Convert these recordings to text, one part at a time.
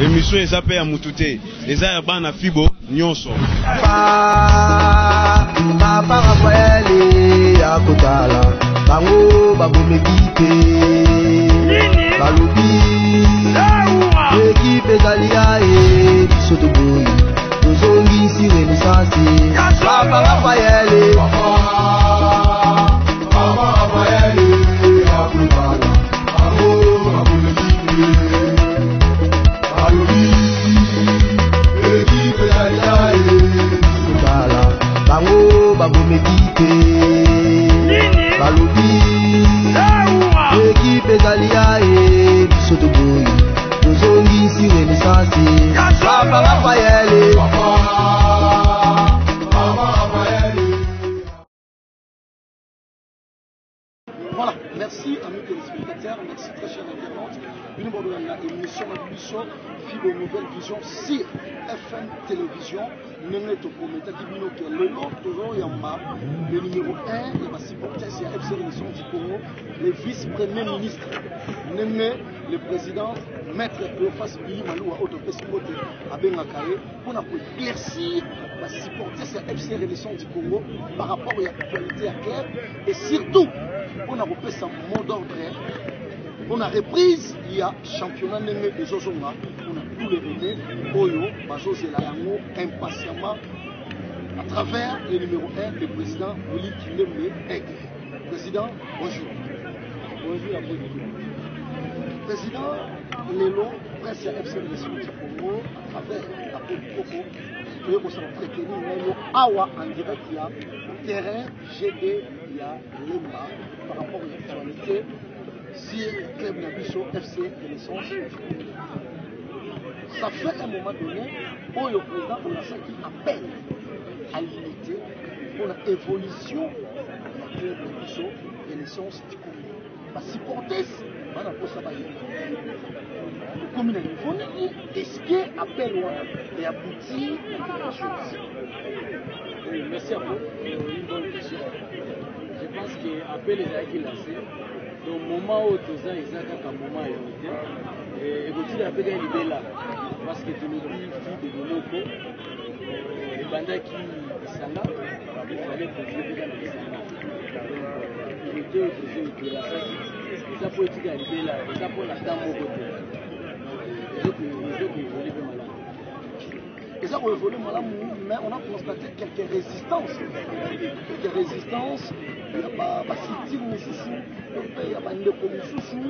émission eza pe ya mutu te eza ya bana fibo nyonso papa rakwele ya kotala bango babomekite balobi ekipe ezali ya ye biso toboyi tozongisi renaissance papa rakwele bango babomekite balobi ekipe ezali ya ye biso toboyi tozongisi renaissance papa Raphaël. Voilà, merci amis téléspectateurs, merci très chers internautes. Une bonne émission de Fibo Nouvelle Vision sur FM Télévision. Nous le numéro 1 de ma supporter c'est FC Renaissance du Congo, le vice-premier ministre, le président maître Cléophas Billy Malou à Autopesimote à Bengakaye pour éclaircir la supporter c'est FC Renaissance du Congo par rapport à l'actualité à clair et surtout on a repris son mot d'ordre. On a reprise, il y a championnat de Zozonga, on a tous les bébés, Oyo, Bazo Zelayango, impatiemment, à travers le numéro 1, le président Willy Kindembe Aigre. Président, bonjour. Bonjour à vous. Président, Lélo, presse FC du Congo, à travers la Côte du Coco, nous avons traité Awa en direct, il y a terrain GD, il y a Lemba, par rapport à l'actualité. Si le club Nabiso FC Renaissance, ça fait un moment donné où le président on a ça qui appelle à l'unité pour l'évolution du club Nabiso Renaissance du Congo. Parce que supporter, on a pour ça comme il a niveau, est-ce qu'il appelle et aboutit à quelque chose? Merci à vous, une bonne question. Je pense qu'appel les acquis lancés. Donc, au moment où tout ça, ils ont un moment et vous dites un peu de là parce que tu nous dis fille de Monoko et pendant qui s'en a, il fallait produire dans les sangs. Donc, il était autorisé de la salle. Et ça pour être arrivé là, et ça pour la dame au côté. Les autres évoluent malade. Et ça, on évolue malade, mais on a constaté quelques résistances. Quelques résistances. Il n'y a pas de style nécessaire, il n'y a pas de commission.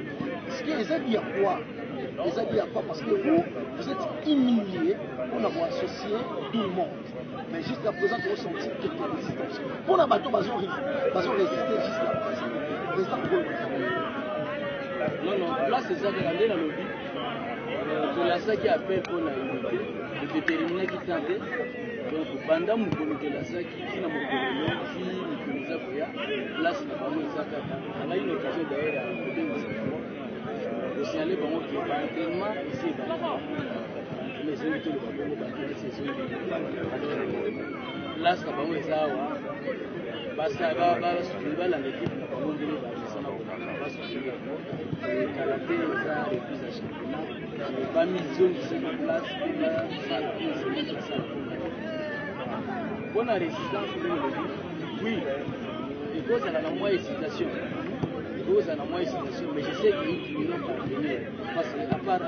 Ce qui est dit à quoi? Les a dit à quoi? Parce que vous êtes humiliés pour avoir associé tout le monde. Mais jusqu'à présent, vous ressentez quelques résistances. Pour la bateau, ils ont résisté jusqu'à présent. Non, là c'est ça que la lobby. C'est là ça qui appelle pour la unité, de déterminer qui tentait. Donc pendant mon comité là ça qui n'a mon comité qui place na bango ezaka on a eu l'occasion d'ailleurs à côté de signaler bango qui est pas entraînement ici mais c'est tout le bango ba c'est place na bango ezawa parce que ba suivre la l'équipe na bango ngeli ba sana ba suivre et karaté ça reprise à championnat ba mission qui c'est en place ça c'est ça bonne résistance oui. Il faut à la moindre hésitation. Mais je sais qu'ils n'ont pas parvenir. Parce qu'à part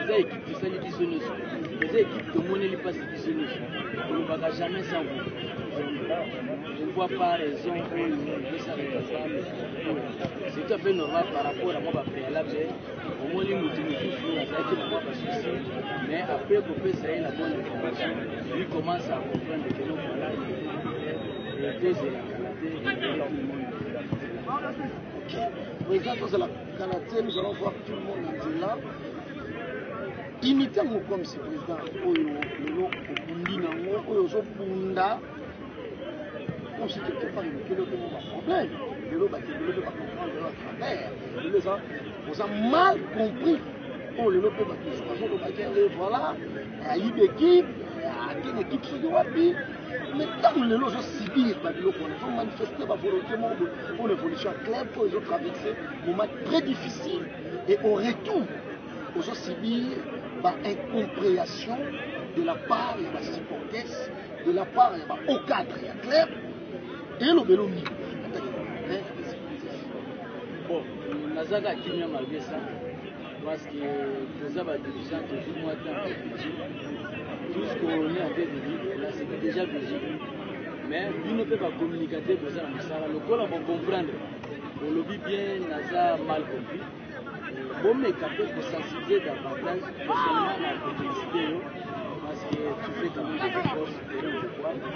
les équipes qui sont les bisounours, les équipes de monnaie les passent les bisounours. On ne va jamais s'en vous. Je ne vois pas raison pour nous s'arrêter ça. C'est tout à fait normal par rapport à moi préalable. Au moins, les moutons nous mais après, pour faire ça, la bonne information, lui commence à comprendre que nous voilà. Président de la Kanaté, nous allons voir tout le monde est là. Imiter comme ce président, Oyo, Punda, comme si quelque part il n'y a pas de problème. Vous avez mal compris. Oh, le lope voilà, il y a une équipe, il y a une équipe sur le Wapi. Mais tant que les gens subissent, ils vont manifester leur volonté pour l'évolution claire, pour les autres traverser un moment très difficile. Et au retour, aux subir incompréhension de la part des supporters, de la part au cadre et à club, et le Beloni. Bon, Nazaka qui m'a malgré ça, parce que nous avons dirigeants qui tout le monde en tout ce qu'on est en train de vivre, là c'est déjà visible. Mais lui ne peut pas communiquer pour ça, le col va comprendre. On le vit bien, Naza mal compris. Bon, mais capable de sensibiliser davantage, personnellement, la publicité, parce que tu fais quand même des efforts de quoi, donc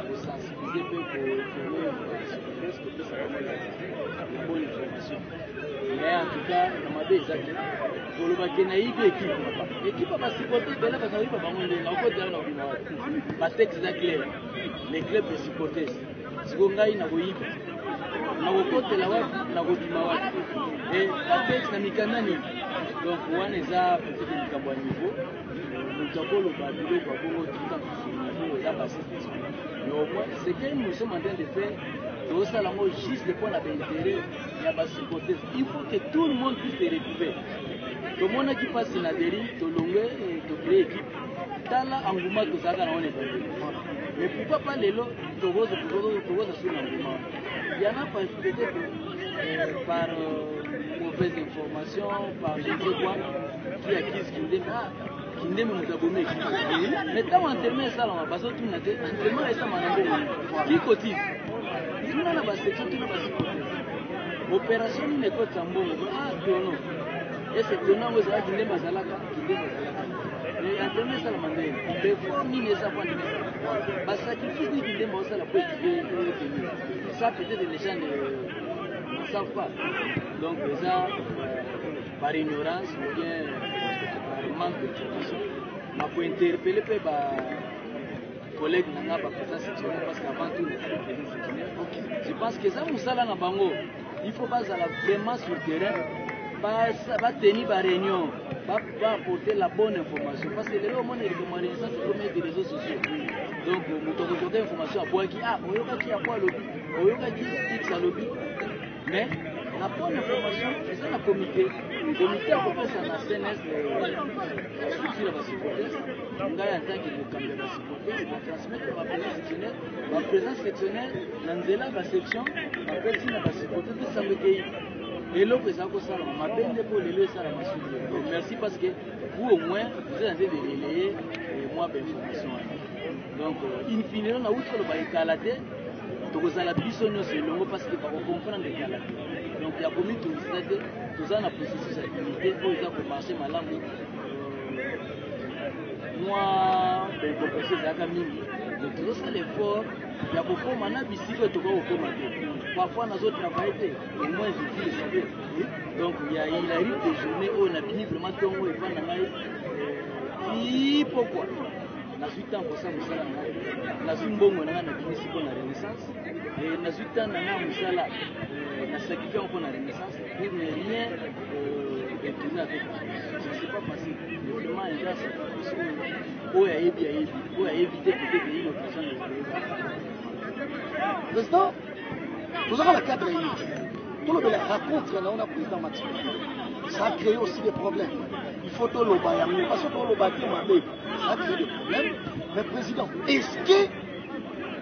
pour sensibiliser, pour informer, parce que ça va être une bonne information. Mais en tout cas, on m'a dit exactement, pour le Bakenaï, l'équipe va supporter, mais là, parce qu'on va pas texte clair, les clubs de supporters. Si on a une na kokotela wapi na kobima wapi batexe na mikanda nini donc wana eza peut-être likambo ya niveau moto akoloba biloko abongo tuta niveau eza basistation mais au moins ce que nous sommes en train de faire tozosala yango juste mpo na baintérêt ya basupporters. Il faut que tout le monde puisse se retrouver. tomonaki mpasi na deri tolongwe tocrée équipe tala enguma tozalaka na wana ebandeli mais pourquoi pas lelo tokoza sur l'enguma. Il y en a peut-être par mauvaise information, par je ne sais quoi, qui accuse Kindeme Moutagomé. Mais quand on termine ça, on va passer tout le monde. Entraînement et ça, qui cotise. Tout le monde a section, tout le monde a section. Opération n'est pas Tambongo. Ah, non. Et c'est étonnant, vous savez, Kindeme Mazalaka. Mais entraînement ça, la mandée. Des fois, ni les savants, ni les savants. Parce que sacrifice, ni Kindeme Mazalaka pour équiper. Ça, peut-être les gens ne savent pas. Donc, déjà, par ignorance ou bien par manque d'information, je peux interpeller les collègues qui n'ont pas présent sectionnaire parce qu'avant tout, nous avons présent sectionnaire. Je pense que ça, nous allons bango. Il faut pas vraiment sur le terrain, pas tenir la réunion, pas apporter la bonne information. Parce que les gens, ça, c'est comme des réseaux sociaux. Donc, nous avons aujourd'hui l'information à boire qui a, on y a quoi à lobby. X à lobby, mais la bonne information, c'est un comité. Le comité a fait ça dans la CNS, la structure de la supporters. On a en tant que camp de la supporters, on transmet la présence sectionnelle. La présence sectionnelle, dans la section, la personne de la supporters, tout ça me cueille. Et l'autre, c'est ça que ça, on m'appelle pour les ça la masse. Merci parce que vous, au moins, vous êtes en train de relayer moi d'informations. Donc, in fine, on a outre le baïkalate. Donc, ça la biso nyonso elongo parce que va comprendre les cas. Donc, il y a commis tout ça, tout ça na processus d'activité pour ça pour marcher malamu. Moi, ben pour passer ça comme mingi. Donc, tout ça l'effort, il y a beaucoup mana bisico to ko commander. Parfois nous autres travailler au moins je dis savoir. Donc, il arrive des journées où on a fini vraiment tongo et pas na mai. Pourquoi? Nazuita kosa musala na nazumbongo na na binisi ko na renaissance et nazuita na na musala na sacrifice ko na renaissance pour ne rien retourner avec c'est pas facile vraiment il y a ça pour éviter peut-être une option de président nous avons la cadre tout le monde raconte là on a président Mathieu ça a créé aussi des problèmes. Il faut tout le bailler, parce que tout le bailler, ça crée des problèmes. Mais président, est-ce que,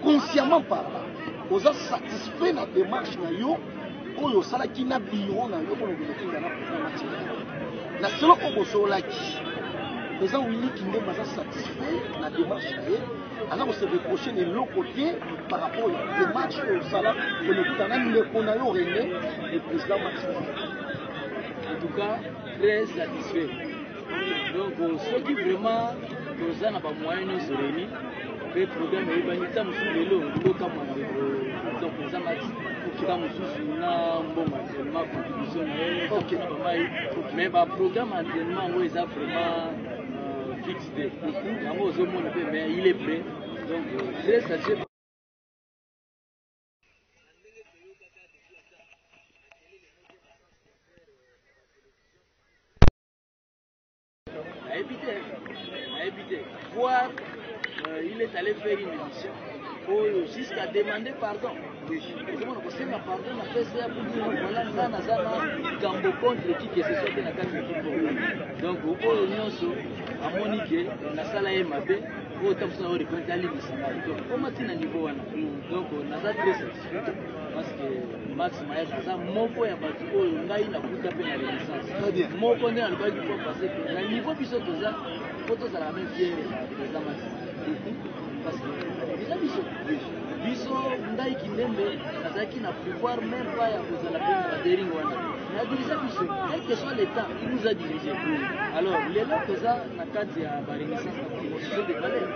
consciemment parlant, vous êtes satisfait de la démarche ou vous savez qu'il y a un bureau pour le président Mathieu? La seule chose le président Willy Kindé est satisfait de la démarche. Alors on se reproche de l'autre côté par rapport à la démarche au salaire que nous avons réglé le président Mathieu. En tout cas, très satisfait. Donc, ceux qui vraiment ont des moyens de se réunir, le programme est banita musu lelo ngoka mwana donc ça m'a dit comme musu na mbonga ma contribution OK na mai mais ba programme entraînement où ils a vraiment fixé yango ozomona pe mais il est prêt donc très satisfait. À éviter. Voir, il est allé faire une émission jusqu'à demander pardon. Pardon, on a fait ça pour dire voilà, Gambo contre qui que ce soit dans la carte de donc, au à Monique, la salle est mabé, au temps où on reprend les missions. Donc, on a un niveau. Donc, on a très satisfait parce que Max Maïs a moko ya batu oyo ngai na kuta pe na renaissance. Moko nde na lobaki pour passer que na niveau biso toza poto za la même fière président Max. Parce que déjà biso ngai kindembe azaki na pouvoir même pas ya kozala pe na dering wana. Na dirige biso, quel que soit l'état, il nous a dirigé. Alors, les là toza na kati ya ba renaissance na promotion de valeurs.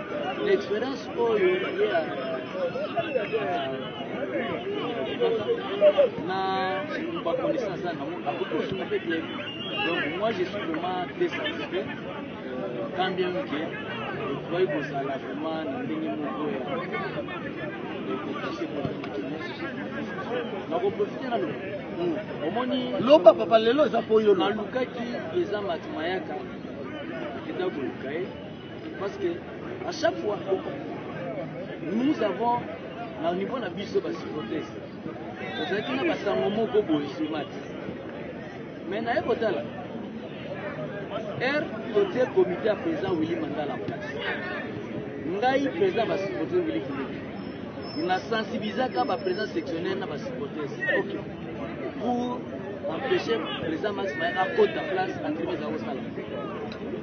L'expérience oyo liée à na connaissance donc moi je suis vraiment très satisfait quand bien que voyez que ça la vraiment ndenge moko ya na profiter na lo omoni loba papa lelo za poyo na lukaki eza matimayaka kita bulukai parce que à chaque fois nous avons au niveau de la biso supporters parce que na basango moko boye sur match mais na ekotala côté comité à président Willy Mandala en place ngai président ba supporter Willy Kindiki na sensibiliser ka ba président sectionnaire na ba supporters pour empêcher président Max Maïs à côté de place en train de sala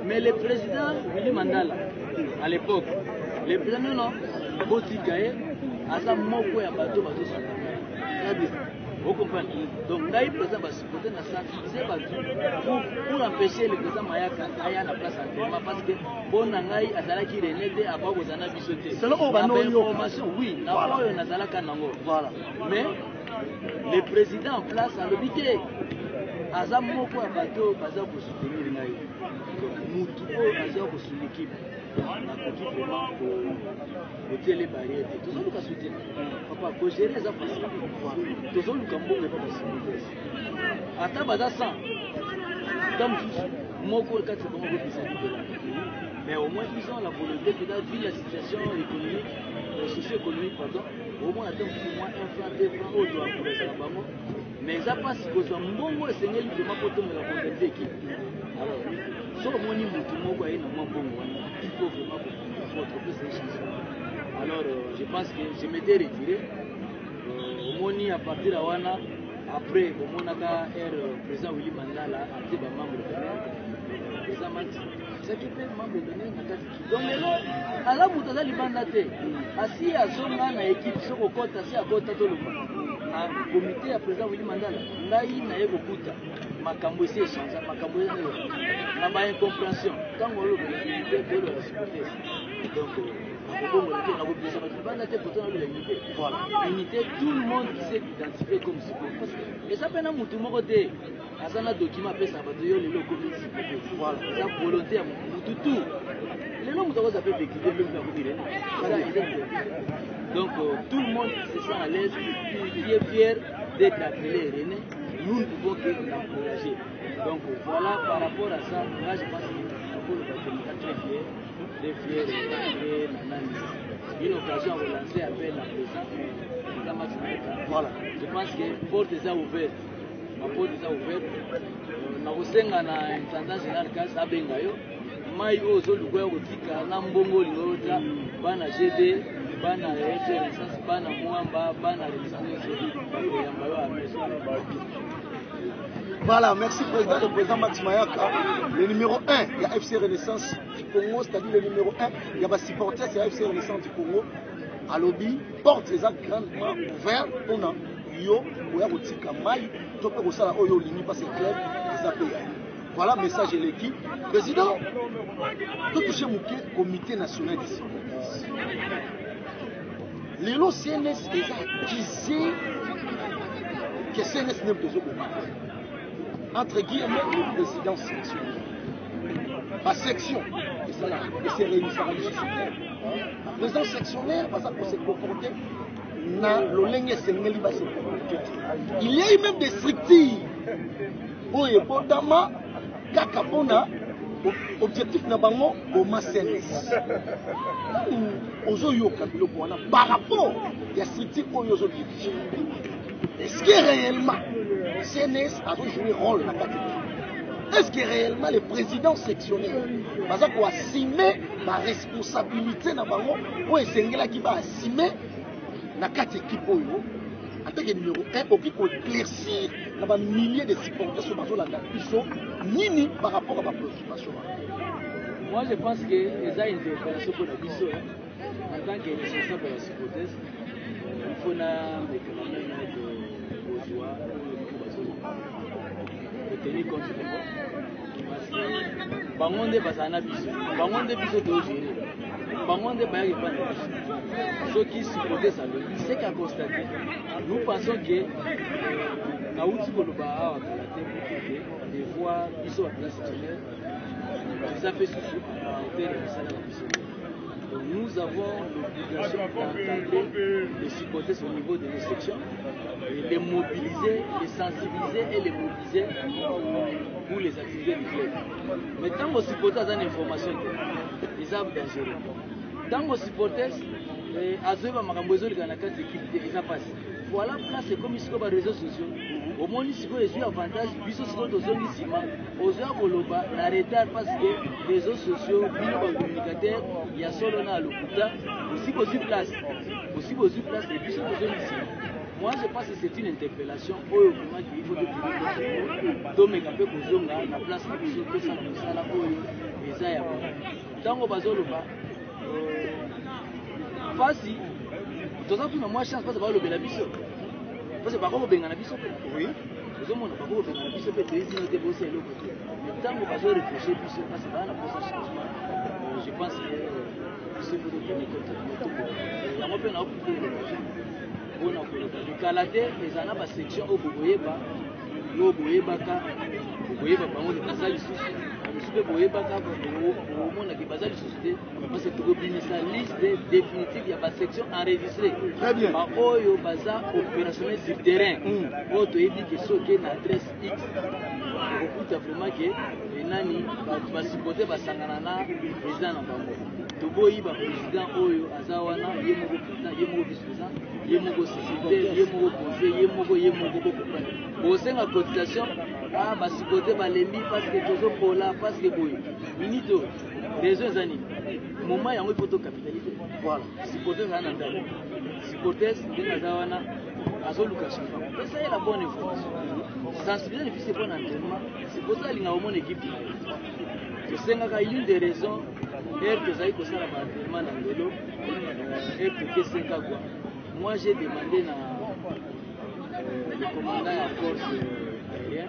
mais le président Willy Mandala à l'époque le président non Botikaye asa moko ya bato bato ça vous comprenez donc ngai président va supporter na sensibiliser bato pour empêcher le président Mayaka aya na place entraînement parce que bon ngai azalaki renete aba kozana biso te information oui na oyo nazalaka nango voilà mais le président en place a l'obité aza moko ya bato baza ko soutenir ngai mutu oyo aza ko soutenir l'équipe nakoki vraiment kotia les barrières te tozoluka soutien papa kogere eza facile tozoluka mbongo epa basimilesi ata baza 100 ta mosusu moko kati bango kopesa libela mais au moins ils ont la volonté peut-être vu la situation économique socio-économique pardon au moins ata mosusu moins 1 franc 2 franc oyo toakolesaka bango mais eza mpasi kozwa mbongo esengeli vraimen kotomela kondete équipe alors so omoni motu moko aye na mwa mbongo wana il faut vraiment votre plus de chance. Alors je pense que je m'étais retiré au moni à partir de wana après au monaka président Willy Mandala a été membre de président Max ça qui fait membre de donc lelo ala mutu aza libanda te asi azonga na équipe soko kota si akota to lomba na comité ya président Willy Mandala ngai na ye kokuta makambo esi échange makambo na ba incompréhension ntango olobi de la supporter donc voilà unité tout le monde qui s'est identifié comme supporter et ça peine mutu moko te aza na document apesa bato yo lelo komi supporter voilà eza volonté ya mutu tout lelo mutu akoza pe décliver même na komi rene donc tout le monde se sent à l'aise qui est fier d'être appelé René nous ne pouvons que l'encourager donc voilà par rapport à ça là je pense que le Baténika très fier d'entrer une occasion à relancer appel à présent voilà je pense que porte est ouverte ma porte est ouverte na kosenga na intendant général kasi abenga yo mai ozo lugoya kotika na mbongo lingota bana GD bana renaissance bana mwamba bana résistance yamba yo ameso. Voilà, merci président, le président Max Mayaka, le numéro 1, il y a FC Renaissance du Congo, c'est-à-dire le numéro 1, il y a des supporters, il y a FC Renaissance du Congo, à lobby, porte les actes grandement ouverts, on a yo, ou a Rotika Maï, tu peux aussi la Oyo Lini, parce que le club, les APA. Voilà, message de l'équipe. Président, tout touché mon comité national des supporters. Les lots CNS, ils ont disé que CNS n'est pas de entre guillemets, le président sectionnaire. La section, et c'est réuni par le président sectionnaire, parce qu'on s'est comporté, il y a eu même des structures. Oye, Potama, Kakapona, objectif na bango boma CNS ozoyoka biloko wana par rapport ya structure oyo ozodirige. Est-ce que réellement CNS a joué rôle na kati? Est-ce que réellement les présidents sectionnaires baza ko assumer ma responsabilité na bango po esengela ki ba assumer na kati équipe oyo en tant que numéro 1 oki ko éclaircir na ba milliers de supporters sur bazo la biso nini par rapport à ma préoccupation? Moi je pense que les a interpellation pour la biso en tant que responsable de la supporters il faut na mécanisme de bourgeois de tenir compte de moi parce que bangonde bazana biso bangonde biso de gérer bangonde bayaki pas na biso ceux qui supportent ça c'est qu'à constater nous pensons que kauti koloba awa kalate pour des fois biso à place sectionnaire ça fait souci à hauteur de ça la biso. Donc nous avons l'obligation d'encadrer les supporters au niveau de nos sections, et les mobiliser, les sensibiliser et les mobiliser pour les activités du club. Mais tant que supporters ont une information, ils sont dangereux. Tant que supporters, Azoeba Makambozo, les Ganakat, ils ont passé. Voilà, place, c'est comme ici, les réseaux sociaux. Au moins, ici, les avantages, ils sont dans le ciment. Aux heures où l'on a retard parce que les réseaux sociaux, les communicateurs, il y a solo à l'hôpital, aussi possible place. Aussi possible place, et puis, c'est ici. Moi, je pense que c'est une interpellation. Il faut que tout le monde la place de tout ça, et ça, il y a tant qu'on va sur Fasi, tout ça, tout moi, chance, parce que le Bélabiso. Parce que par contre, on a biso. Oui. Nous avons pas beaucoup de biso peut être des bosses et l'autre côté. Mais tant qu'on va réfléchir biso, parce que là, on a posé changement. Je pense que biso peut tenir compte. Il y a un peu de on a le Canada, les ana ba section au Boboyeba, au Boyebaka, Boboyeba, on est dans la liste. Je peux pas au monde qui base société parce que tu obligé sa liste définitive il y a pas section enregistrée. Très bien. Par oyo baza opérationnel sur terrain. Auto dit que ce qui est l'adresse X. Écoute vraiment que nani va supporter va sangana na président na bango. Toboyi ba président oyo azawana yemoko président yemoko vice président yemoko secrétaire yemoko conseiller yemoko comprendre. Bosenga cotisation ah ba supporter ba lembi parce que tozo pola parce que boy minito raison zani moment yango il faut to capitaliser. Voilà supporter ça na ndalo supporter ndinga zawana azoluka changement. Ça c'est la bonne information. Sensibiliser les fils bon entraînement c'est pour ça linga mon équipe. Je sais qu'il y a une des raisons que ça a ça la entraînement dans vélo et que c'est quoi. Moi j'ai demandé le commandant à force aérienne.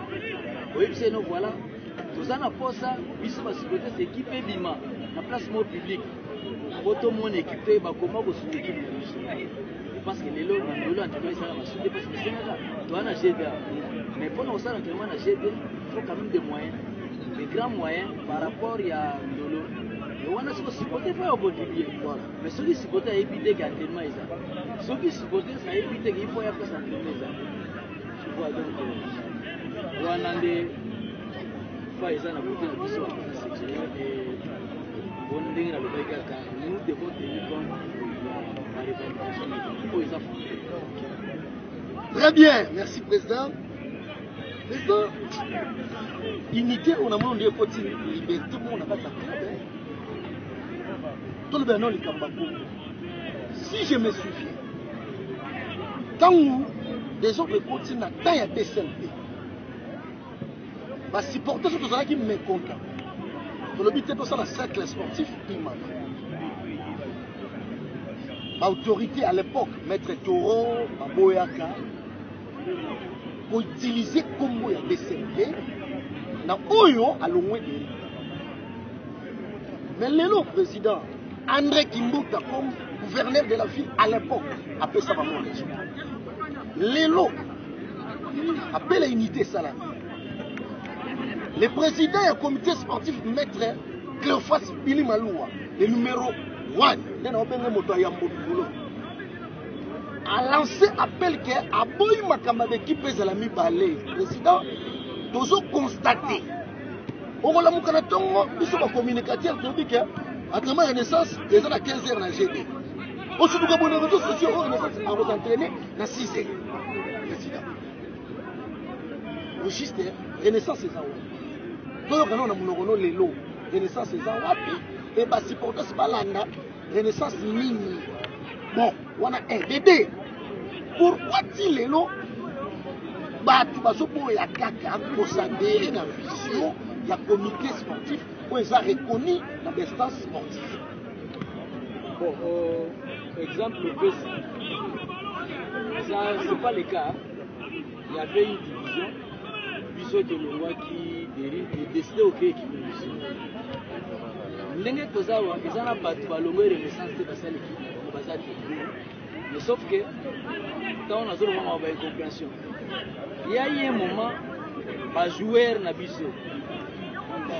Oui, c'est nous voilà. Tout ça n'a pas ça. Biso va supporter cette équipe bima la place mot public. Auto mon équipé bah comment vous sous l'équipe. Parce que les lots entraînement ça va sous parce que c'est là. Tu as un GDA. Mais pour nous ça l'entraînement na GDA, il faut quand même des moyens. Des grands moyens par rapport à Ndolo. Et on a ce supporter pas au bon début. Mais ceux qui supportent à éviter qu'entraînement est ça. Ceux qui supportent ça éviter qu'il faut y avoir ça entraînement ça. Je vois donc on a des fois ils ont la beauté de l'histoire sexuelle et on dit dans le bagage nous devons tenir compte de la revendication de Très bien, merci président. Président, unité, on a demandé de liberté, on n'a pas de tout le bénin, si je me souviens, quand nous, des autres continuent à tailler des CNP, les supporters sont tous qui me content. Pour le but de ça, le cercle sportif, l'autorité à l'époque, Maître Toro, Baboyaka, pour utiliser comme il y a des CNP, dans Oyo à l'Omoué. Mais le président, André Kimbuta, comme gouverneur de la ville à l'époque, appelle ça Maman. Lélo appelle l'unité salariée. Le président du comité sportif Maître Cléophas Billy Maloua, le numéro 1, a lancé appel que Aboy Makamba d'équipe Zalami Balé, président, nous avons constaté On a mon tongo, ils sont communicateur public, à travers Renaissance, ils ont à 15h dans GD. On se trouve dans les réseaux sociaux, Renaissance, à vous entraîner dans 6h. Registre, Renaissance, c'est ça. Donc, on a mon les lots, Renaissance, c'est ça. Et bah, si pour toi, c'est pas l'anda, Renaissance mini. Bon, on a un bébé. Pourquoi il est là? Bah, tu vas se la caca pour s'adhérer dans la vision. Il y a un comité sportif où ils ont reconnu la distance sportive. Bon, exemple, ça, c'est pas le cas. Il y avait une division, puisque le roi qui dérive et décidé au pays qui nous ndenge tozawa ezana bato balongo renaissance te basali ki bazali mais sauf que tant on a zolo mama ba incompréhension il y a eu un moment ba joueur na biso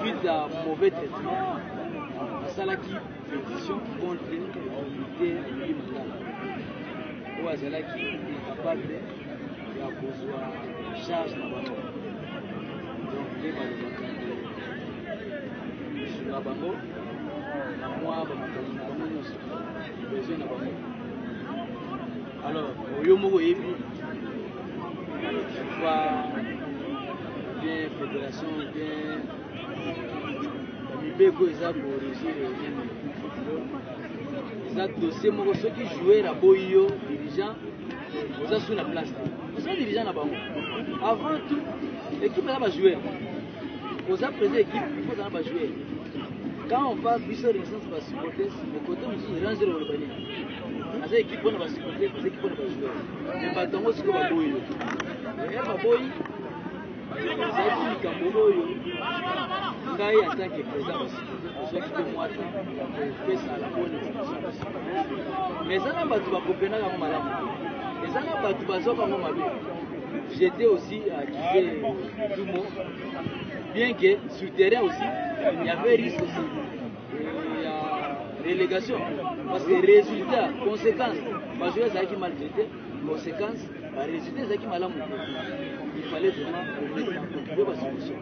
suite à mauvais traitement basalaki pétition contre le comité limandala o azalaki incapable ya kozwa charge na bango donc nde balobaka na bango na moi bamakasi na bango nyonso besoin na bango alors oyo moko oyebi va bien fédération bien mibeko eza koregir eza dossier moko soki joueur aboyi yo dirigeant oza su na place te oza dirigeant na bango avant tout équipe eza bajoueur oza président équipe il faut eza na bajoueur. Quand on parle de Renaissance va supporter, le côté où ils rangent le bani. As équipe on va supporter, les équipes on va jouer. Mais pas tant aussi que va boy. Et va boy. Ça dit Kambogo yo. Ngai en tant que président va supporter, parce que moi fait ça la bonne situation. Mais ça n'a pas tout va copier na malamu. Et ça n'a pas tout va zoka mo mabe. J'étais aussi à kiffer tout le monde. Bien que sur le terrain aussi, il y avait risque aussi. Il y a relégation. Parce que résultat, conséquence, les joueurs qui maltraités, conséquence, les résultats qui mal amoureux. Il fallait vraiment remettre en place la solution.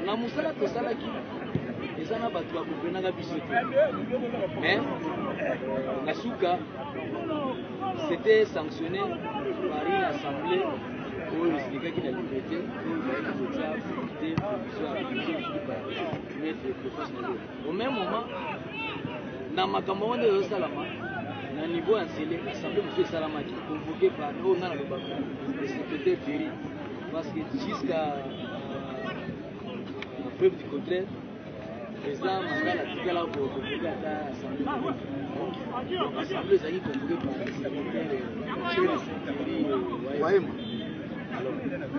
La moussala, tout ça là qui. Et ça n'a pas de quoi comprendre la bisote. Mais, Nasuka, c'était sanctionné par une assemblée. Pour expliquer qu'il a liberté, au même moment, dans ma campagne de Salama, dans le niveau enseignant, l'Assemblée de Salama qui est convoqué par le secrétaire Ferry, parce que jusqu'à preuve du contraire, le président Mandala a dit qu'il a convoqué à l'Assemblée. Donc l'Assemblée est convoquée par le secrétaire Ferry.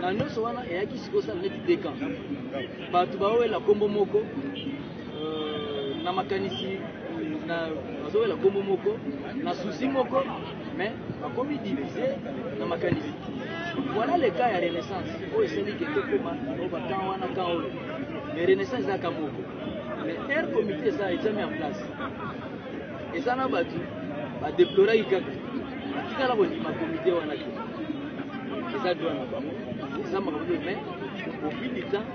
Na nyonso wana eyaki sikosala neti dekan bato baowela kombo moko na makanisi bazowela kombo moko na susi moko mais bakomi divisé na makanisi. Voilà le cas ya Renaissance oyo esali keke koma oyo bakan wana kan oyo mais Renaissance ezaka moko mais air comité eza mis en place eza na bato badeploraki kaka batikala kondima comité wana te eza droit na bango eza makambo mais au fil du temps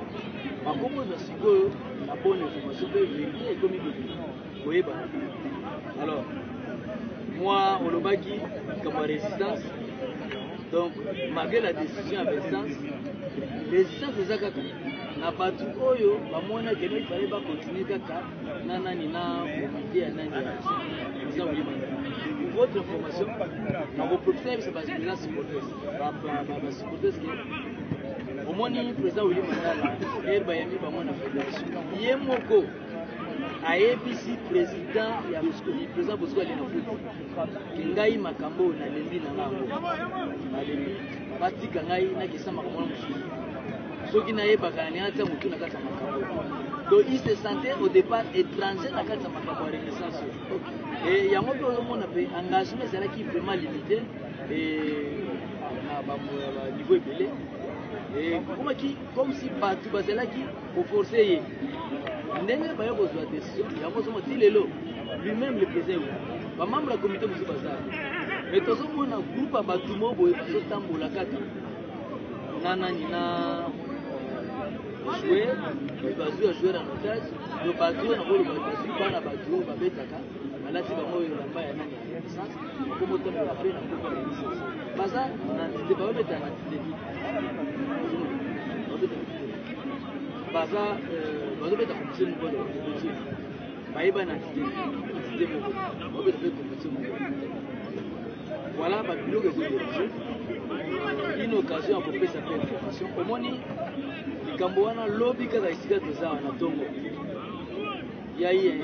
bakomozwa sikoyo na bonne information mpe vérité ekomi koyebana. Alors moi olobaki comme résistance donc malgré la décision ya résistance eza kaka na bato oyo bamona keno ifale bakontinue kaka na nani na komité ya nani eza oyebana. Votre information, dans vos professeurs, c'est parce que les supporters, au moins, le président William Mandala, il y a une fédération. Il y a un mot à ABC, président, il y a le président Bosco Alénafout, qui ngaï makambo na lembi na ngambo. Na lembi, bati kangaï na kisa makambo mususu. Soki na ye bakani ata mutu na kata makambo. Donc il se sentait au départ étranger na kata makambo Renaissance. Et il y a un engagement qui est vraiment limité et à niveau épelé. Et comme si Batou Bazelaki pour forcer. Il n'y a pas de décision. Il y a un lui-même le président. Les membres de la comité de Bazar. Mais tout le monde a un groupe à Batoumo pour Tamboula Kaka. Nana Nina jouer bazwi jouer en otage le bateau na bolo bazwi bana bateau babetaka balati bango elamba ya nani ya licence bakomotambola mpe na koko ya licence baza na ntite babeta na ntite baza bazobeta compétition moko de compétition bayeba na ntite moko babeta mpe compétition moko voilà babiloko ezodirige une occasion ya kopesa mpe information omoni likambo wana lobi kaka esika toza wana ntongo yai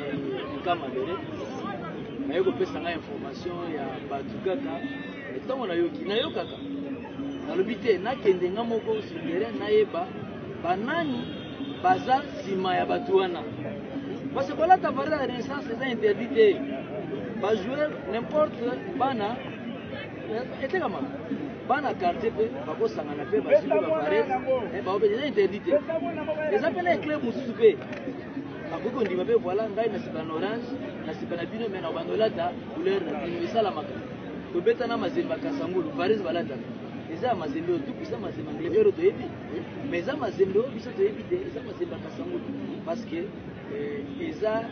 nkama bere naye kopesa ngai information ya bato kaka ntongo nayokaka nalobi te nakende nga moko sur terrain nayeba banani baza nsima ya bato wana parce kolata varete ya renaissance eza interdit te bajoueur n'importe bana etekama bana quartier mpe bakosangana mpe bazwi mpe bavarete baobe eza interdit te eza mpe na eclair mosusu mpe bakoki kondima mpe voila ngai nasipa na orange nasipa na bino me na bandolata couleur na bino esalamaka tobeta na mazembe akasangulu varese balataka eza ya mazembe oyo tuku eza mazembe anglais oyo toyebi mais eza mazembe oyo biso toyebi te eza mazembe akasangulu parce que eza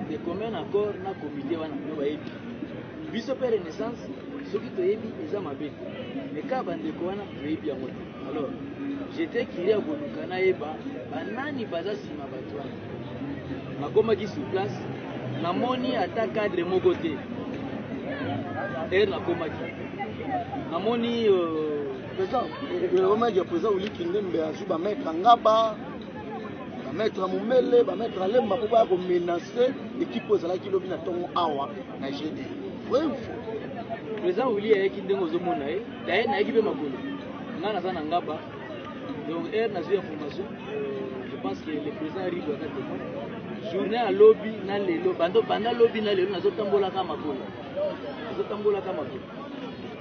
de commun accord na comité wana no bayebi biso mpe renaissance soki toyebi eza mabe mais ka bandeko wana toyebi yango te alors j'étais curieux ya koluka nayeba banani baza nsima bato wana nakomaki sur place namoni ata cadre moko te nakomaki namoni omaki ya président oliki ndembe azwi bamaître ngaba bamaître momele bamaître alemba mpo baya komenace équipe oyo ezalaki lobi na ntongo awa na gd président oli ayaki ndenge ozomona ye daye nayaki mpe makolo nga naza na ngaba donc nazwi information je pense que le président ribo aka témoin journée ya lobi na lelo banda lobi na lelo nazotambolaka makolo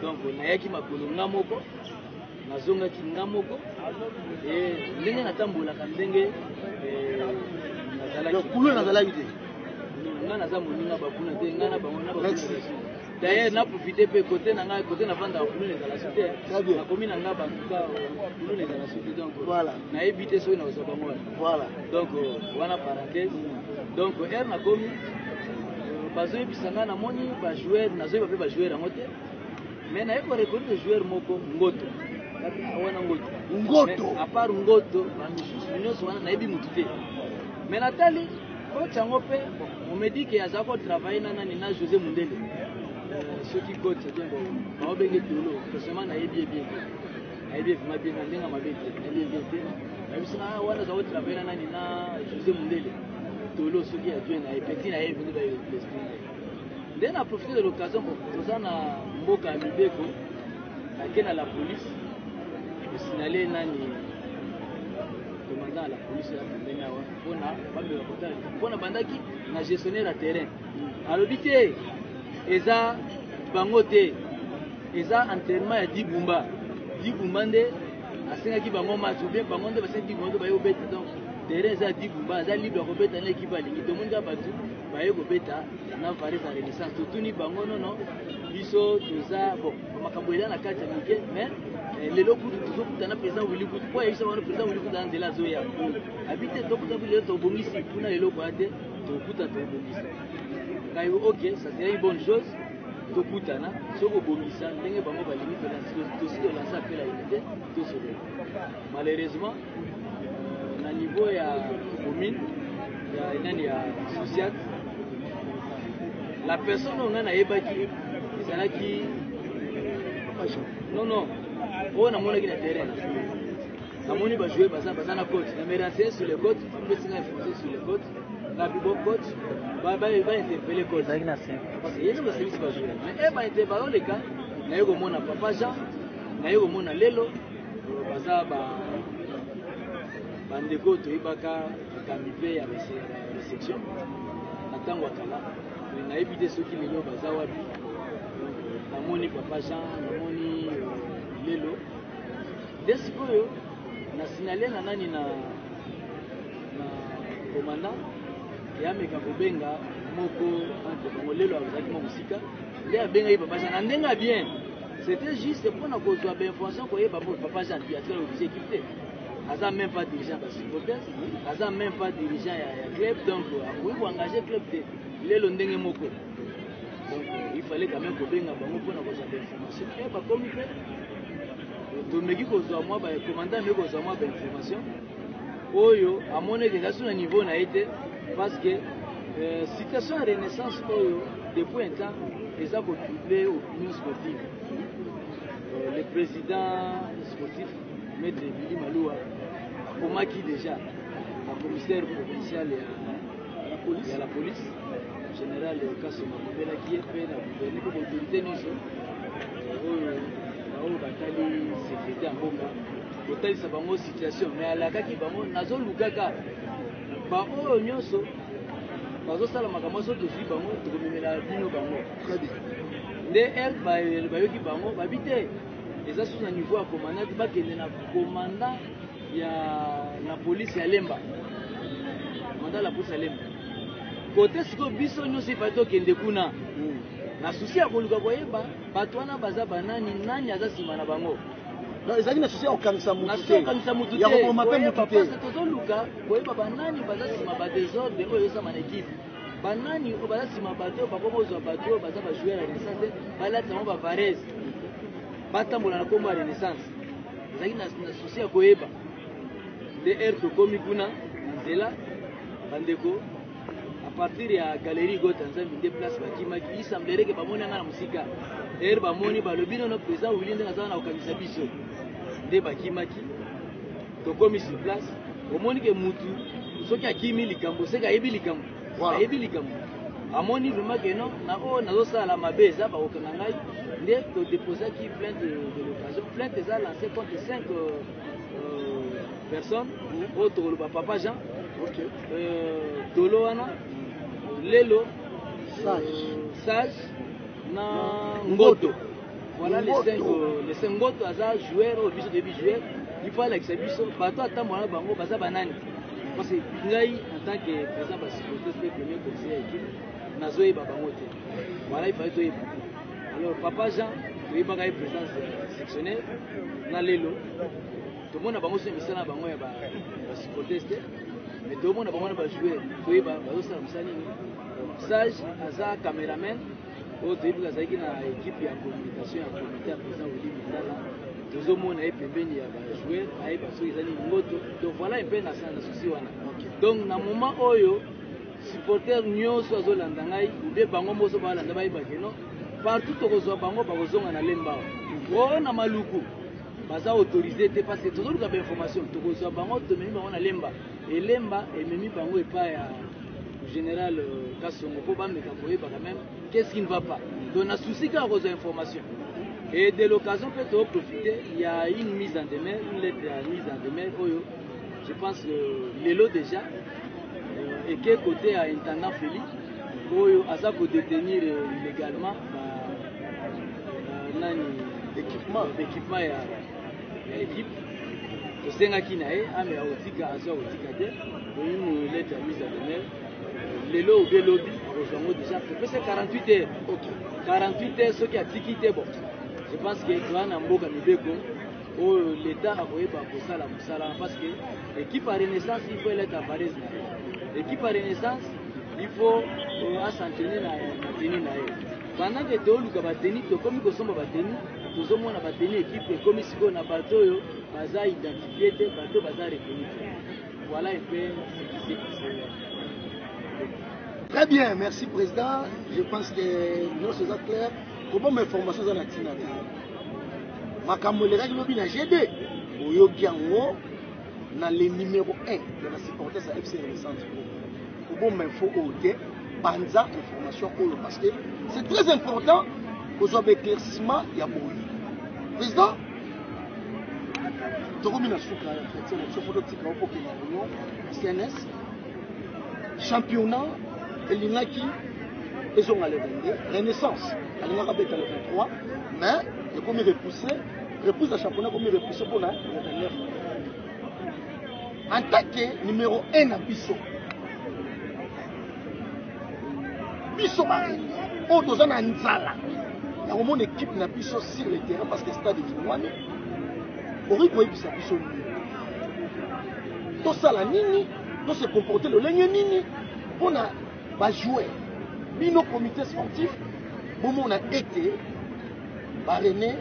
donc nayaki makolo nga moko nazongaki nga moko ndenge natambolaka ndenge nazalaki te nga naza moninga bakuna te nga na bango na d'ailleurs naprofite mpe kote na ngai kote navandaka kulu na ezalasi te nakomi na nga bantuka kulu na ezalasi te donc nayebi te soki nakozwa bango wana donc wana parenthèse donc nakomi bazoyebisa nga namoni bajoueur nazoyeba mpe bajoueur yango te mais naye koreconnaître joueur moko ngoto wana ngoto à part ngoto bamisusu nyonso wana nayebi motu te mais natali coach yango mpe omedi ke aza kotravaille na nani na José Mundele soki coach ajengo baobenge tolo personnellement nayebi bien vraiment bien na ndenge mabe te nayebi bien te nayebisina wana aza kotravaille na nani na José Mundele tolo soki adjoint na petit na ye venu baesprit nde na profiter de l'occasion toza na mboka ya mibeko nake na la police esinale nani commandant ya la police ya pembeni awa mpona bameka kotala mpona bandaki na gestionnaire ya terrain alobi te eza bango te eza entraînement ya dibumba nde asengaki bango match ou bien bango nde basengi dibumba nde baye kobeta donc terrain eza dibumba aza libre ya kobeta na ekipe alingi tomoni ka bato baye kobeta na varese ya renaissance totuni bango nono biso toza bon makambo eza na kati ya mike mais lelo kutu tozokuta na président wili kutu po ayebisa wana président wili kutu ana nzela azoya abi te tokuta lelo tobongisi mpuna lelo koya te tokuta tobongisa ngai ok ça serait une bonne chose tokutana soki obongisa ndenge bango balingi tosi tolansa apela unité tosolela malheureusement na niveau ya commune ya nani ya sociate la personne oyo ngai nayebaki ezalaki non oyo namonaki na terrain namoni bajouer baza na coach na me renseigner sur le coach bapesinga information sur le coach ngabi bo coach bainterpele coach parce que yene baservisi bajouer mais baoleka naye komona papa Jean naye komona lelo baza bandeko toyebaka bakambi mpe ya resection na ntango ya kala nayebi te soki lelo baza wapi namoni papa Jean namoni lelo nde sikoyo na signale na nani na commandant yameka kobenga moko entre bango lelo azalaki mo mosika nde abengaki papa Jean na ndenge ya bien c'était juste mpona kozwa bainformation koyeba papa Jean atikala officier équipe te aza même pas dirigeant de supporters, aza même pas dirigeant ya club, donc akoki koengager club te lelo ndenge moko. Donc il fallait quand même kobenga bango mpona kozwa bainformation e bakomi mpe tomeki kozwa mwa bacommandant meki kozwa mwa bainformation oyo amoneke eza so na niveau na ye te parce que situation ya renaissance oyo depuis un temps eza kotrouble opinion sportive. Le président sportif maître Billy Maloua akomaki déjà na commissaire provincial ya la police général Kasoma Kobelaki mpe na gouverneur mpe baautorité nyonso oyo batali sécurité ya mboka kotalisa bango situation mais alakaki bango nazolukaka baoyo nyonso bazosala makambo so tozwi bango tokomemela bino bango nde ere bayoki bango babi te eza susu na niveau ya commandant bakende na commandant ya la police ya Lemba commandant la police ya Lemba kote sikoyo biso nyonso ifai tokende kuna na susi ya koluka koyeba bato wana baza banani nani aza nsima na bango ezalaki na susi ya kokangisa mutu te ya koboma mpe mutu te parce tozoluka koyeba banani baza nsima badésordre oyo ezosama na ekipe banani oyo baza nsima bato oyo bakoma ozwa bato oyo baza bajoueur ya renaissance te balata yango bavarese batambola na kombo ya renaissance ezalaki na susi ya koyeba nde ere tokomi kuna na nzela bandeko à partir ya galerie Gota Nzambi nde place bakimaki isamblereke bamoni anga na musika ere bamoni balobi nono président Willy ndenge azala na kokanisa biso nde bakimaki tokomi sur place omoni ke mutu soki akimi likambo seka ayebi likambo ayebi likambo amoni vraiment ke non na oyo nazosala mabe eza bakokanga ngai nde todeposaki plainte de l'occasion plainte eza lancé contre 5 personnes oyo tokoloba Papa Jean Tolo wana Lelo Sage na Ngoto. Voilà les 5 Ngoto aza joueur au biso début joueur il faut alakisa biso bato atambola bango baza banani parce que ngai en tant que président ba supporter premier conseiller équipe nazoyeba bango te voilà il fallait toyeba alors Papa Jean toyebaka ye présidence sectionnaire na Lelo tomona bango so misala na bango ya ba supporters te mais tomona bango na ba joueur toyeba bazosala mosala nini Sage aza cameraman oyo toyebi azalaki na équipe ya communication ya comité ya président Willy Mindala tozomona ye pembeni ya bajoueur ayeba soki eza nini Ngoto donc voilà mpe na susi wana donc na moment oyo supporter nyonso azolanda ngai ube bango moso balanda bayebake no partout tokozwa bango bakozonga na Lemba oyo na maluku baza autorisé te parce que tozoluka bainformation tokozwa bango tomemi bango na Lemba Lemba ememi bango epai ya général Kasongo pour bameka koyeba quand même qu'est-ce qui ne va pas donc na souci kaka kozwa information et de l'occasion peut to profiter il y a une mise en demeure une lettre à mise en demeure oyo je pense que lelo déjà et que côté à intendant Félix oyo aza ko détenir illégalement nani équipement ya équipe tosengaki na ye ame aotika azwa otika te une lettre à mise en demeure lelo ou belobi ozwango déjà c'est 48 heures 48 heures soki atiki te bon je pense que toza na mboka mibeko oyo l'état akoyeba kosala mosala parce que équipe à renaissance il faut eleta varese na ye équipe à renaissance il faut asantene na teni na ye pendant que tooluka bateni tokomi kosomba bateni tozomona bateni équipe ekomi sikoyo na bato oyo baza identifié te bato baza reconnu te voilà un peu ce qui s'est Très bien, merci Président. Je pense que nous sommes clairs. Comment mes formations sont actives? Ma camarade qui lobby na GD, Oyogi Ango, na le numéro 1 de la supporters à FC Renaissance. Comment m'info OT, Banza information parce que c'est très important que soit éclaircissement il y a beaucoup. Président, Toromina Souka, CNS, championnat. Elingaki ils ont allé vendre Renaissance Elingaki bête le 23 mais il comme repoussé repousse le championnat comme repoussé pour la dernière en tant que numéro 1 à Bisso au dozan na nzala ya mon équipe na Bisso sur le terrain parce que stade est Kimwani ori ko ebisa Bisso tosala nini tose comporter lolenge nini mpona bajouer bino comité sportif bomona ete barene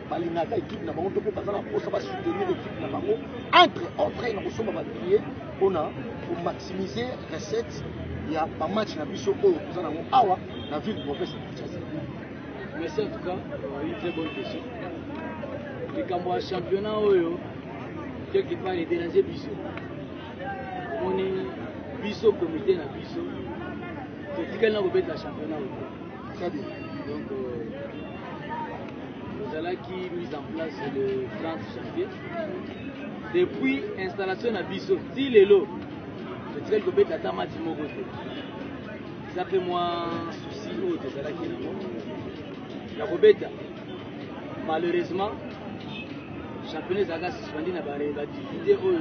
balingaka équipe na bango to mpe baza na mposa basoutenir équipe na bango entre autres na kosomba babillet mpona komaximiser recette ya bamatch na biso oyo toza nango awa na ville province de Kinshasa. Merci en tout cas, une très bonne question. Le Cambois championnat oyo quelque part est dérangé biso. On est biso comité na biso. C'est quel nom le championnat oyo. Très bien. Donc nous allons qui mise en place le 30 janvier. Depuis installation na biso, si les lots, c'est quel que tata mati moko. Ça fait moins souci au de la qui la Robeta. Malheureusement, le championnat Zaga suspendu na la difficulté où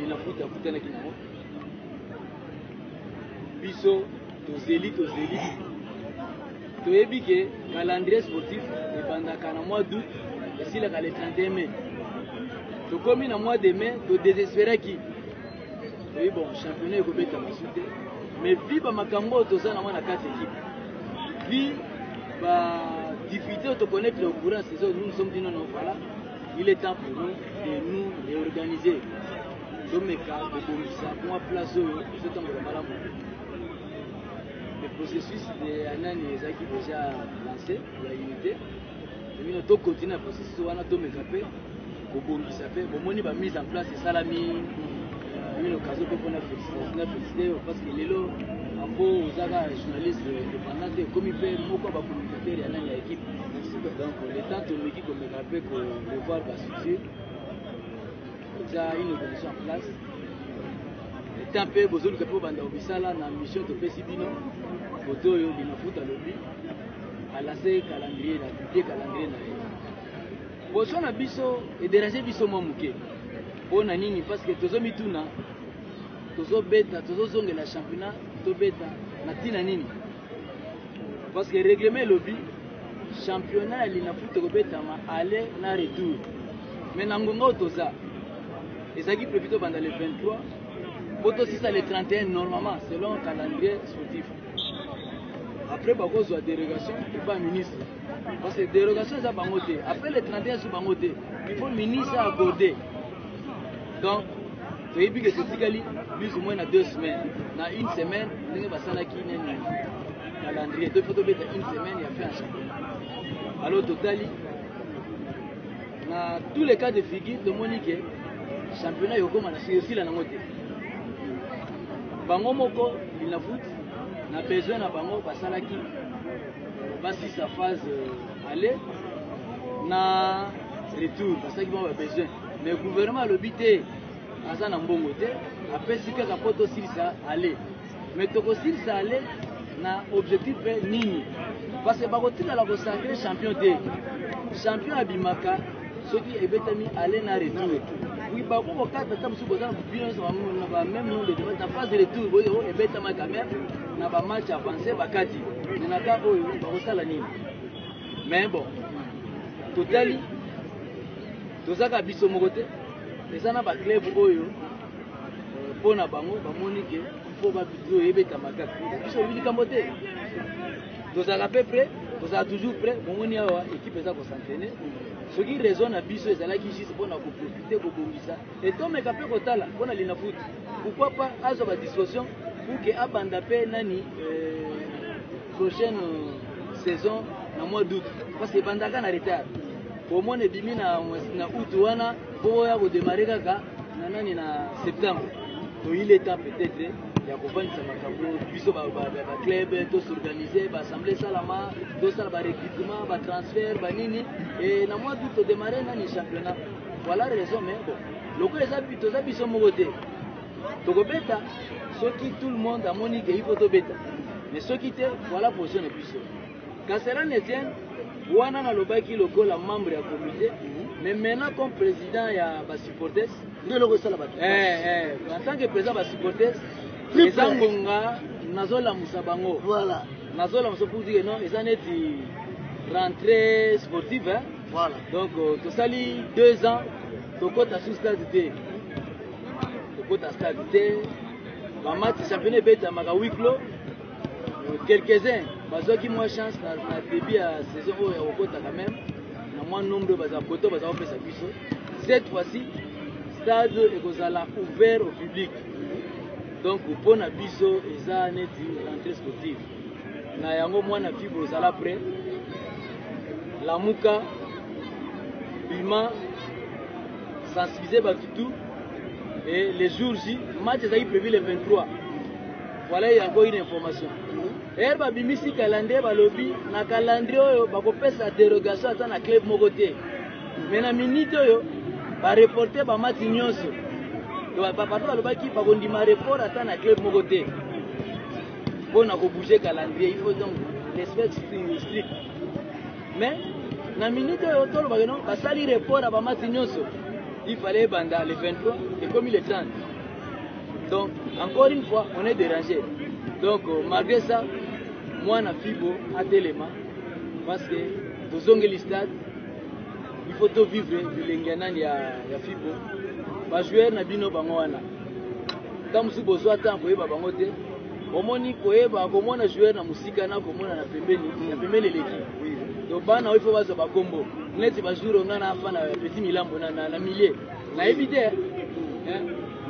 il a foutu à foutre na kinamo. Biso, aux élites. Tu es dit que le calendrier sportif est pendant le mois d'août et si le 31 mai. Tu comme dans le mois de mai, tu désespérais qui. Oui, bon, le championnat est Robeta m'a soutenu. Mais vu que Makambo tout ça dans 4 équipes. Vu difficulté de connaître le courant saison, nous sommes dit non, voilà. Il est temps pour nous de nous réorganiser. Donc mes cas de Bomissa, pour place ce temps de la le processus de Anani est déjà lancé, la unité. Et nous devons continuer le processus où on a tout mécapé, au Bomissa fait, au moins il va mise en place et salami. Une occasion pour qu'on a félicité parce qu'il est là en beau aux journalistes indépendants comme il fait beaucoup de communicateurs et à l'équipe. Donc le temps de l'équipe comme je rappelle que le voir va succès. Il y a une organisation en place. Le temps peut besoin de pour banda obisala na mission de Pesibino. Photo yo bina foot à lobby. À la calendrier na publier calendrier na. Boso na biso et déranger biso mamuke. On a nini parce que tozo mituna tozo beta tozo zonge la championnat to beta na tina nini parce que règlement lobby championnat il na foot ko beta ma aller na retour mais na ngongo toza ezaki prévu pendant le 23 poto si ça le 31 normalement selon calendrier sportif après bako zo dérogation il pas ministre parce que dérogation ça bangote après le 31 sous bangote il faut ministre accorder. Donc, tu as vu que c'est plus ou moins dans 2 semaines. Dans une semaine, tu as passé un calendrier. Deux photos une semaine, il y a fait un championnat. Alors, total, dans tous les cas de figure, le monde dit que le championnat est aussi la note. Bango moko, il n'a foot, n'a besoin de bango, basalaki, basi sa phase aller, na retour, parce qu'il va besoin. Mais le gouvernement le bité à ça n'embongo te après si quelque poto si ça aller mais toko si ça aller na objectif nini parce que bakoti na la consacrer champion te champion abimaka ceux qui ebetami aller na retour oui bako ko kata comme si boza bien na même nom de na phase de retour boyo ebetama quand même na ba match avancé bakati na ka boyo bako sala nini mais bon totally tozaka biso moko te eza na baclub oyo mpona bango bamoni ke mpo babideo ebeta makaka biso oyebi likambo te tozalaka mpe prêt tozalaka toujours prêt bomoni awa équipe eza kosentraîne soki raison na biso ezalaki juste mpona koprofite kobongisa etomeka mpe kotala mpona lina foot pourquoi pas azwa badisposition pour ke abanda mpe nani prochaine saison na mois d'août parce que ebandaka na retard au moins ebimi na août wana po ya kodémarrer kaka na nani na septembre to il est temps peut-être ya kofandisa makambo biso baclub to s'organiser baassemblée salama tosala barecrutement batransfert banini et na mois d'août todémarrer nani championnat voilà raison mais bon loko toza biso moko te tokobeta soki tout le monde amoni ke ifo tobeta mais soki te voilà position na biso Kasseran Etienne wana nalobaki lokola membre ya comité mais maintenant comme président ya ba supporters en tant que président ba supporters ezangonga nazola musabango voilà nazola muso pour dire non eza neti rentrée sportive hein? Voilà. Donc tosali 2 ans tokota sous stade te côté stade le match championnat bête à huis clos quelques-uns qui moi chance na début à saison au côté quand même na moins nombre baza poto baza fait sa biso cette fois-ci stade est ouvert au public donc pour na biso eza net entrée sportive na yango mwana fibre zala prêt la muka bima sensibiliser batutu et les jours J match est prévu le 23 voilà il y a encore une information et babimisi calendrier balobi na calendrier oyo bakopesa dérogation ata na club moko te mais na minute oyo ba reporter ba match nyonso donc bato balobaki bakondima report ata na club moko te mpona kobouger calendrier il faut donc respect strict mais na minute oyo tolobaki non basali report ya bamatch nyonso il fallait banda le 23 et comme il est 30 donc encore une fois on est dérangé donc malgré ça moi na fibo atelema parce que tozongeli stade il faut tout vivre bilenge nani ya fibo bajoueur na bino bango wana tamusu bozwa temps koyeba bango te omoni koyeba komona joueur na musika na komona na pembeni l'équipe donc bana il faut bazwa bakombo neti bajour nga na afa na petit milambo na milieu na éviter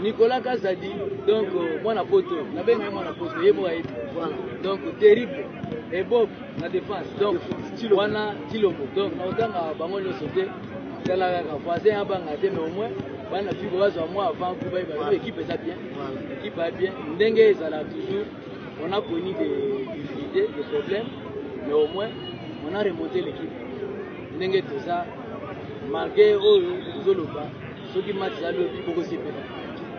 Nicolas Kazadi donc mwana poto na benga mwana poto yebo ayi donc terrible et Bob na défense donc wana Tilombo donc na otanga bango le sauter kala ka voisin abanga te mais au moins bana fibo bazwa moi avant ku ba équipe ça bien équipe va bien ndenge ezala toujours on a connu des difficultés des problèmes mais au moins on a remonté l'équipe ndenge tout ça malgré zoloba ceux qui match ça le beaucoup c'est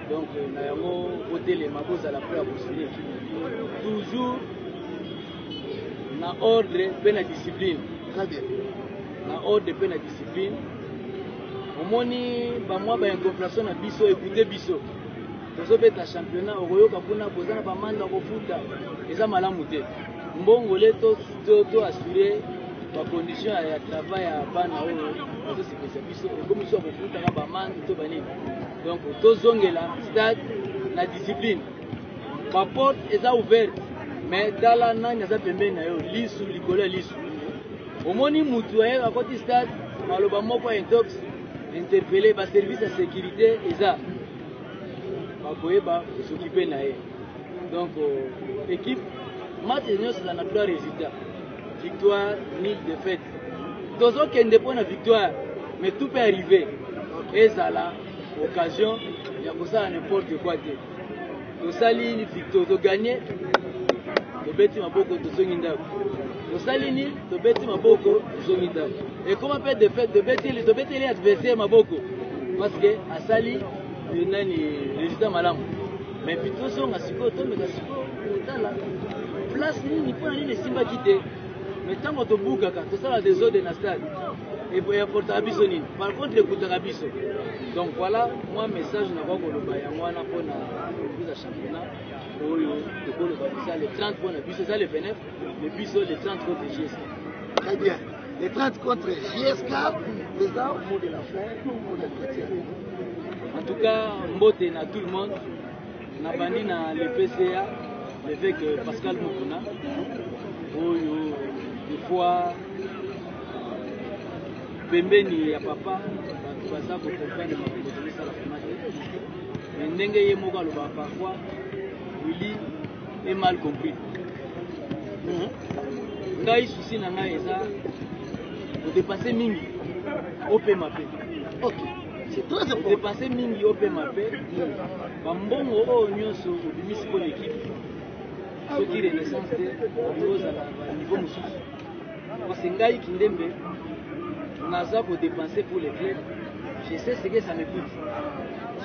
donc na yango côté les mabos à la pré à poursuivre toujours na ordre pe na discipline très bien na ordre pe na discipline omoni ba moi ba incompréhension na biso écouter biso tozo beta championnat okoyoka kuna kozana ba manda kofuta eza malamu te mbongo le to assurer ba condition ya travail ya bana oyo tozo sipesa biso comme biso kofuta ka ba manda to banini donc tozongela stade na discipline ba porte eza ouverte mais tala nani aza pembeni na yo lisu likolo ya lisu omoni mutu ayeka koti stade maloba moko ya intox interpellé ba service ya sécurité eza bakoyeba s'occuper na ye donc équipe match nyonso eza na 3 résultats victoire nil défaite tozokende mpo na victoire mais tout peut arriver ezala occasion ya kosala n'importe quoi te tosali victoire toganye tobeti maboko tozongi ndako tosali nil tobeti maboko tozongi ndako et comment peut défaite tobeteli adversaire maboko parce que asali nani résultat malamu mais plutôt songa sikoyo tomeka sikoyo otala place nini mpona nini esimbaki te mais ntango tobukaka tosala desordre na stade eportaka biso nini par contre ekutaka biso donc voilà moi message nakoki koloba yango wana mpona reprise ya championnat oyo tokoloba bisa le 30 mpona biso eza le 29 le biso le 30 contre GSK. Très bien. Les 30 contre GSK, président, mot de la fin, mot d'entretien. En tout cas, mbote na tout le monde, na bandi na le PCA, l'évêque Pascal Mukuna, oyo des fois pembeni ya papa, baza ko comprendre ma position à la formation. Mais ndenge ye moko aloba parfois, Willy est mal compris. Ngai souci na ngai eza de dépasser mingi ope mape. Ok. C'est très important. Dépasser mingi ope mape. Bambongo o nyonso obimisi pour l'équipe. Soki renaissance te oza na niveau mosusu. Parce que ngai kindembe naza ko dépenser pour les clubs. Je sais ce que ça me coûte.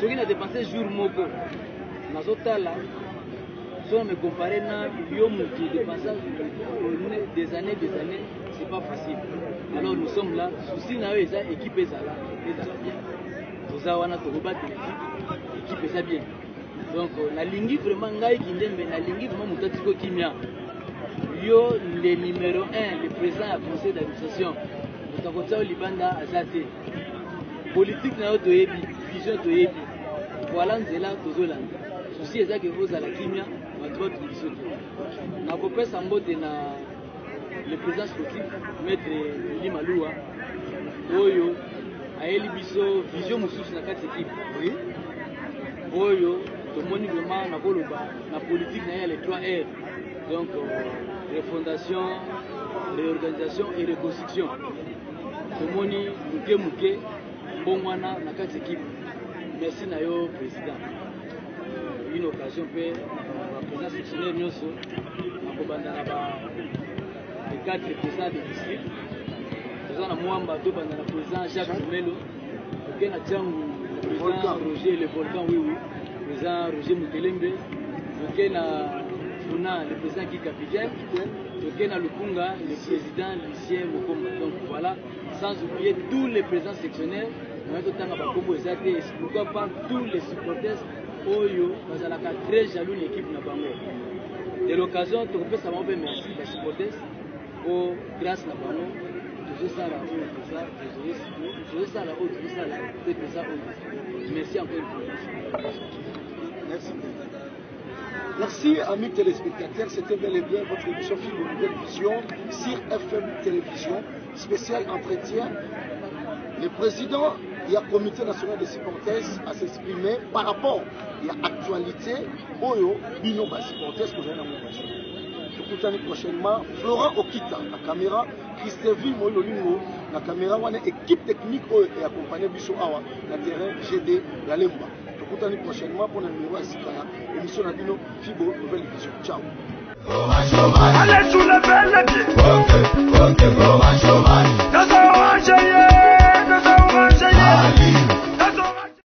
Soki na dépenser jour moko nazotala on me comparer na yo mutu dépensant des années, c'est pas facile. Alors nous sommes là, souci na eux équipe ezala bien. Toza wana tokobatela équipe eza bien. Donc na lingi vraiment ngai kindembe na lingi vraiment mutatiko kimia. Yo le numéro 1, le président du conseil d'administration. Mutakotsa libanda azate. Politique na yo toyebi, vision toyebi. voilà nzela tozolanda souci ezaki kozala kimia bato batu biso te nakopesa mbote na le président sportif maître Willy Maluwa oyo ayeli biso vision mosusu na kati équipe oyo tomoni vraiment nakoloba na politique na ye les 3 R donc refondation, réorganisation et reconstruction tomoni muke mbongwana na kati équipe. Merci na yo président. Une occasion pe la présidence sectionnaire nyonso nakobanda na ba les 4 présidents de district. Toza na mwamba to banda na président Jacques Melo, toke na Tiangu président Roger Le Volcan oui, président Roger Mutelembe, toke na Funa le président qui capitaine, toke na Lukunga le président Lucien Mokomba. Donc voilà, sans oublier tous les présidents sectionnaires. Pourquoi pas tous les supporters Oyo, très jaloux l'équipe na bango. De l'occasion, tu peux savoir merci les supporters pour grâce na bango. Merci encore une fois. Merci. Merci amis téléspectateurs, c'était bel et bien votre émission Fibre Nouvelle Vision sur FM Télévision, spécial entretien. Le président il y a le comité national des supporters à s'exprimer par rapport à l'actualité Oyo Bino ba supporters que j'ai dans mon région. Tout prochainement Florent Okita la caméra, Christevie Mololingo la caméra wana équipe technique et accompagné biso awa na terrain GD la Lemba. Tout prochainement pour le numéro à Sikaya émission na Bino Fibo Nouvelle Vision. Ciao. Allez sous la belle pied. OK, OK,